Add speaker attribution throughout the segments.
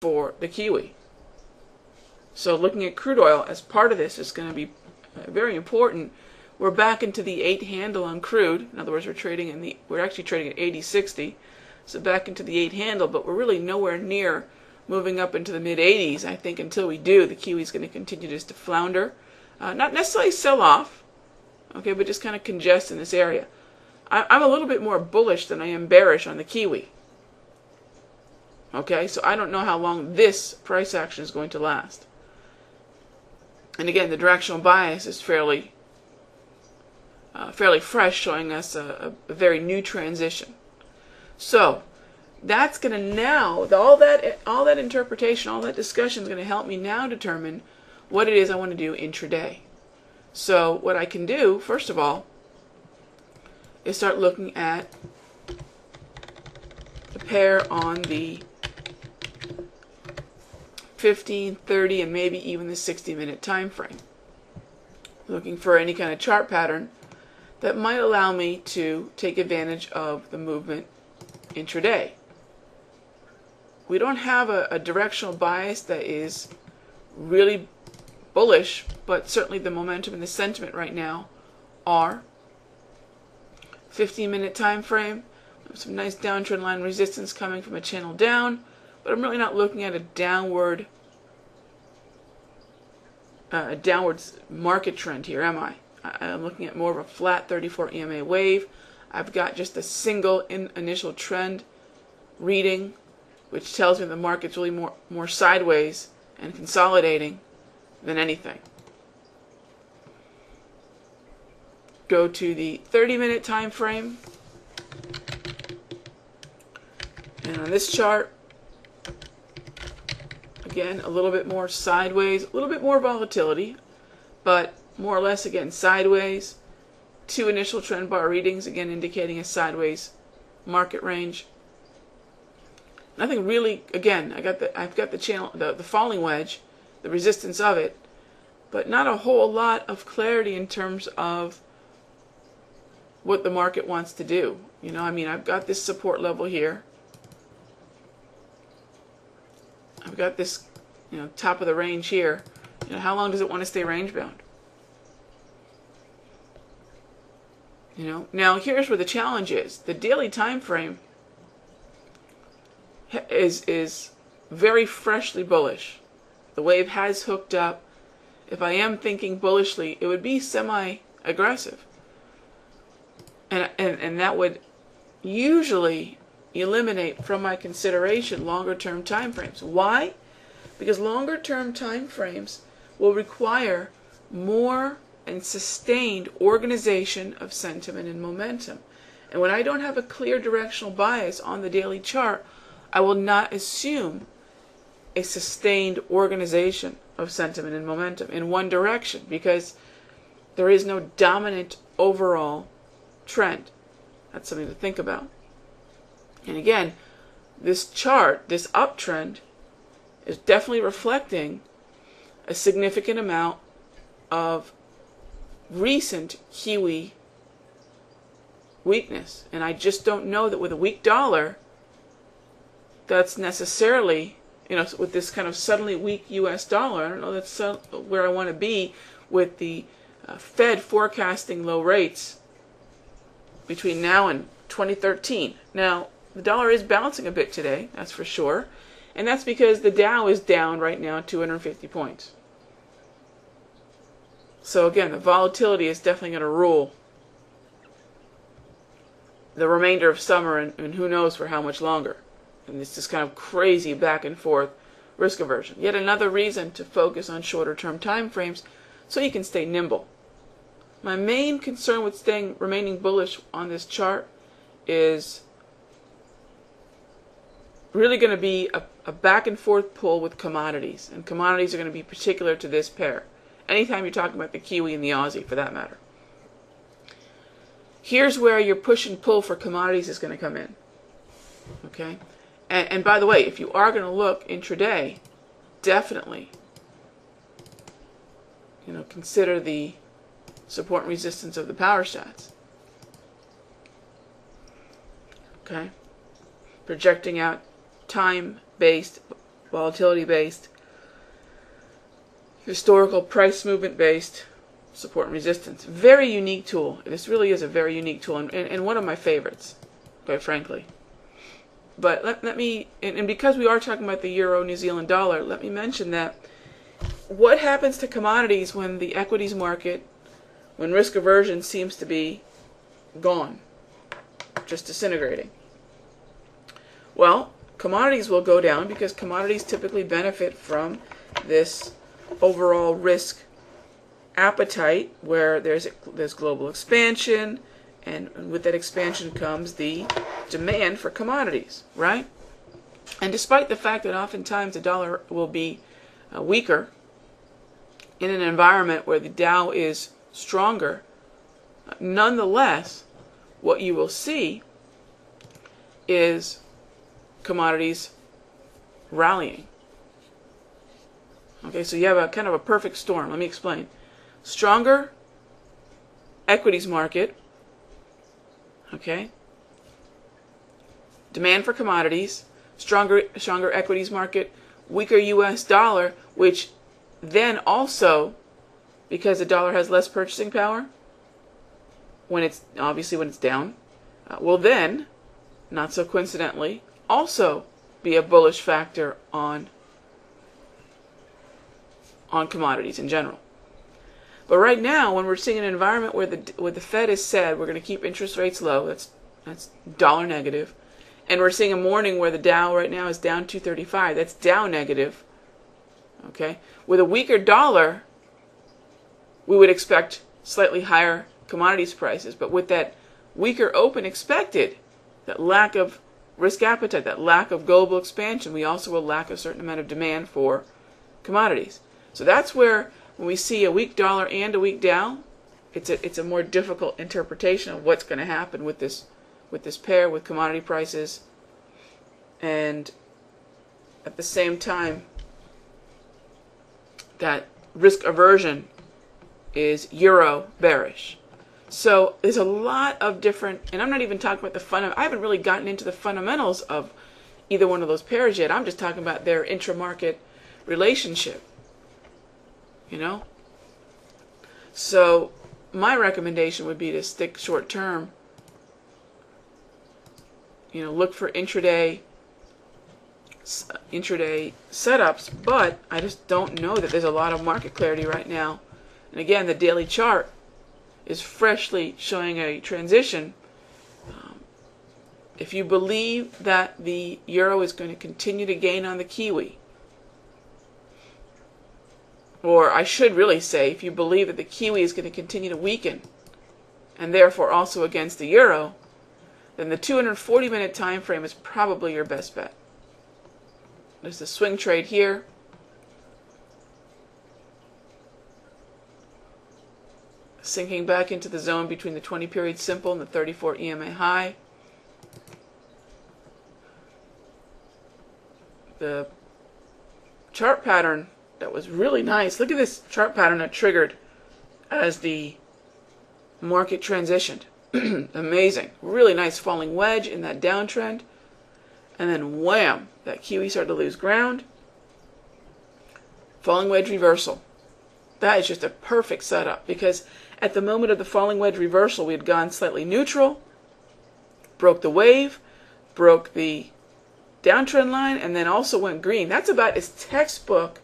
Speaker 1: for the Kiwi. So looking at crude oil as part of this is going to be very important. We're back into the 8 handle on crude. In other words, we're actually trading at 80.60. So back into the 8 handle, but we're really nowhere near moving up into the mid 80s. I think until we do, the Kiwi is going to continue just to flounder. Not necessarily sell off, okay, but just kind of congest in this area. I'm a little bit more bullish than I am bearish on the Kiwi. Okay, so I don't know how long this price action is going to last. And again, the directional bias is fairly fresh, showing us a very new transition. So that's going to now, all that interpretation, all that discussion is going to help me now determine what it is I want to do intraday. So what I can do, first of all, is start looking at the pair on the 15, 30, and maybe even the 60-minute time frame. Looking for any kind of chart pattern that might allow me to take advantage of the movement intraday. We don't have a directional bias that is really bullish, but certainly the momentum and the sentiment right now are. 15-minute time frame, some nice downtrend line resistance coming from a channel down, but I'm really not looking at a downward market trend here, am I? I'm looking at more of a flat 34 EMA wave. I've got just a single initial trend reading, which tells me the market's really more sideways and consolidating than anything. Go to the 30-minute time frame, and on this chart, again, a little bit more sideways, a little bit more volatility, but more or less, again, sideways. 2 initial trend bar readings, again, indicating a sideways market range. Nothing really, again, I've got the channel, the falling wedge, the resistance of it, but not a whole lot of clarity in terms of what the market wants to do. You know, I mean, I've got this support level here. I've got this, top of the range here. How long does it want to stay range bound? Now here's where the challenge is. The daily time frame is very freshly bullish. The wave has hooked up. If I am thinking bullishly, it would be semi-aggressive. And that would usually eliminate from my consideration longer-term time frames. Why? Because longer-term time frames will require more and sustained organization of sentiment and momentum. And when I don't have a clear directional bias on the daily chart, I will not assume a sustained organization of sentiment and momentum in one direction, because there is no dominant overall trend. That's something to think about. And again, this chart, this uptrend, is definitely reflecting a significant amount of recent Kiwi weakness. And I just don't know that with a weak dollar, that's necessarily, with this kind of suddenly weak US dollar, I don't know that's where I want to be with the Fed forecasting low rates between now and 2013. Now, the dollar is bouncing a bit today, that's for sure. And that's because the Dow is down right now 250 points. So again, the volatility is definitely going to rule the remainder of summer, and who knows for how much longer. And it's just kind of crazy back and forth risk aversion. Yet another reason to focus on shorter term time frames so you can stay nimble. My main concern with remaining bullish on this chart is really going to be a back and forth pull with commodities. And commodities are going to be particular to this pair. Anytime you're talking about the Kiwi and the Aussie, for that matter. Here's where your push and pull for commodities is going to come in. Okay? And by the way, if you are going to look intraday, definitely, consider the support and resistance of the PowerStats. Okay? Projecting out time-based volatility based, historical price movement based, support and resistance. Very unique tool. This really is a very unique tool, and one of my favorites, quite frankly. But let me, and because we are talking about the euro, New Zealand dollar, let me mention that what happens to commodities when the equities market, when risk aversion seems to be gone, just disintegrating? Well, commodities will go down because commodities typically benefit from this overall risk appetite where there's global expansion, and with that expansion comes the demand for commodities, right? And despite the fact that oftentimes the dollar will be weaker in an environment where the Dow is stronger, nonetheless, what you will see is commodities rallying. Okay, so you have a kind of a perfect storm. Let me explain. Stronger equities market, okay? Demand for commodities, stronger equities market, weaker US dollar, which then also, because the dollar has less purchasing power, when it's down, will then, not so coincidentally, also be a bullish factor on commodities in general. But right now, when we're seeing an environment where the Fed has said we're going to keep interest rates low, that's dollar negative, and we're seeing a morning where the Dow right now is down 235, that's Dow negative. Okay, with a weaker dollar, we would expect slightly higher commodities prices, but with that weaker open expected, that lack of risk appetite, that lack of global expansion, we also will lack a certain amount of demand for commodities. So that's where, when we see a weak dollar and a weak Dow, it's a more difficult interpretation of what's going to happen with this pair, with commodity prices, and at the same time that risk aversion is euro bearish. So there's a lot of different, and I'm not even talking about I haven't really gotten into the fundamentals of either one of those pairs yet. I'm just talking about their intra-market relationship. You know? So my recommendation would be to stick short term. You know, look for intraday setups, but I just don't know that there's a lot of market clarity right now. And again, the daily chart is freshly showing a transition. If you believe that the euro is going to continue to gain on the Kiwi, or I should really say, if you believe that the Kiwi is going to continue to weaken, and therefore also against the euro, then the 240-minute time frame is probably your best bet. There's the swing trade here. Sinking back into the zone between the 20-period simple and the 34 EMA high. The chart pattern that was really nice. Look at this chart pattern that triggered as the market transitioned. Amazing. Really nice falling wedge in that downtrend. And then wham, that Kiwi started to lose ground. Falling wedge reversal. That is just a perfect setup, because at the moment of the falling wedge reversal, we had gone slightly neutral, broke the wave, broke the downtrend line, and then also went green. That's about as textbook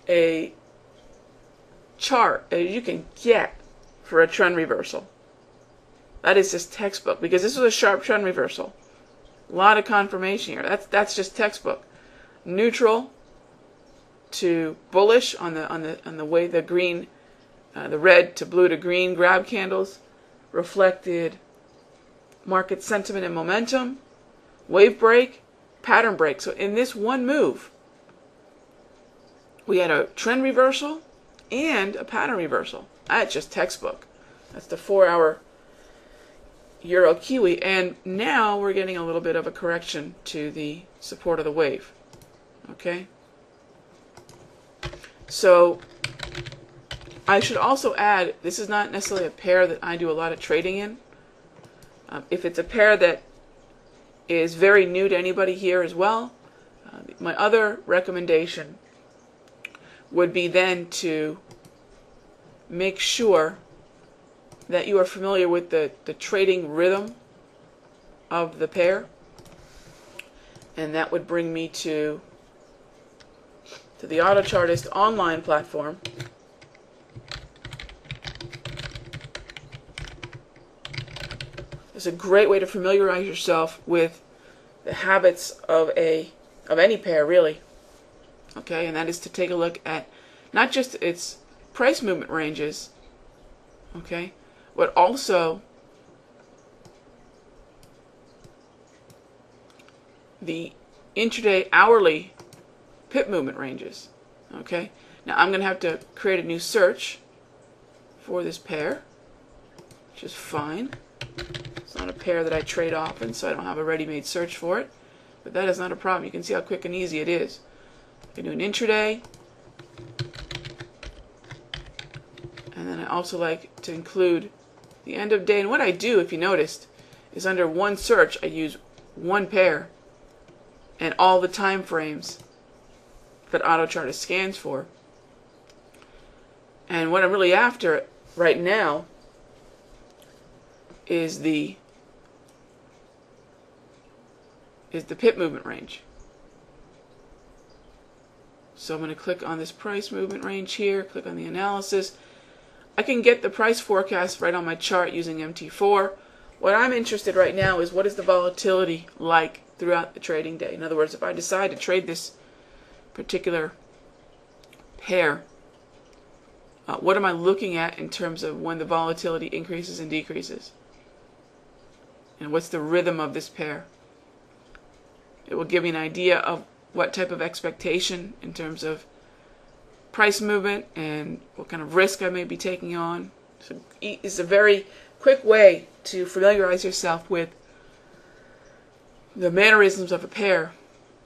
Speaker 1: a chart as you can get for a trend reversal. That is just textbook, because this was a sharp trend reversal. A lot of confirmation here. That's just textbook. Neutral to bullish on the way the green, the red to blue to green grab candles reflected market sentiment and momentum. Wave break, pattern break. So in this one move, we had a trend reversal and a pattern reversal. That's just textbook. That's the 4-hour Euro Kiwi. And now we're getting a little bit of a correction to the support of the wave. Okay? So I should also add, this is not necessarily a pair that I do a lot of trading in. If it's a pair that is very new to anybody here as well, my other recommendation would be then to make sure that you are familiar with the trading rhythm of the pair. And that would bring me to the Autochartist online platform. It's a great way to familiarize yourself with the habits of any pair, really. Okay, and that is to take a look at not just its price movement ranges, okay, but also the intraday hourly pip movement ranges. Okay, now I'm going to have to create a new search for this pair, which is fine. It's not a pair that I trade often, so I don't have a ready-made search for it, but that is not a problem. You can see how quick and easy it is. I can do an intraday, and then I also like to include the end of day. And what I do, if you noticed, is under one search I use one pair and all the time frames that Autochartist scans for. And what I'm really after right now is the pip movement range. So I'm going to click on this price movement range here, click on the analysis. I can get the price forecast right on my chart using MT4. What I'm interested right now is what is the volatility like throughout the trading day. In other words, if I decide to trade this particular pair, what am I looking at in terms of when the volatility increases and decreases? And what's the rhythm of this pair? It will give me an idea of what type of expectation in terms of price movement and what kind of risk I may be taking on. So it's a very quick way to familiarize yourself with the mannerisms of a pair,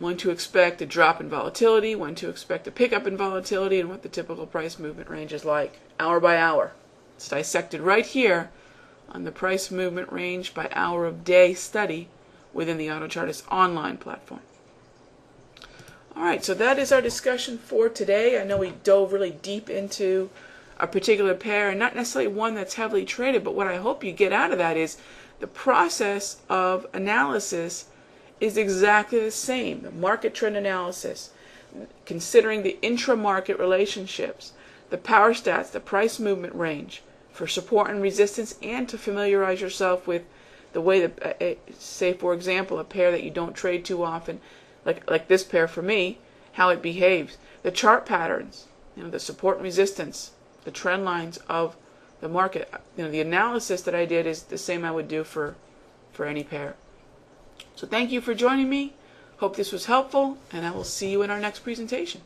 Speaker 1: when to expect a drop in volatility, when to expect a pickup in volatility, and what the typical price movement range is like, hour by hour. It's dissected right here on the price movement range by hour of day study within the Autochartist online platform. Alright, so that is our discussion for today. I know we dove really deep into a particular pair, and not necessarily one that's heavily traded, but what I hope you get out of that is the process of analysis is exactly the same. The market trend analysis, considering the intra-market relationships, the PowerStats, the price movement range for support and resistance, and to familiarize yourself with the way that, say for example, a pair that you don't trade too often, like this pair for me, how it behaves. The chart patterns, the support and resistance, the trend lines of the market. The analysis that I did is the same I would do for any pair. So thank you for joining me. Hope this was helpful, and I will see you in our next presentation.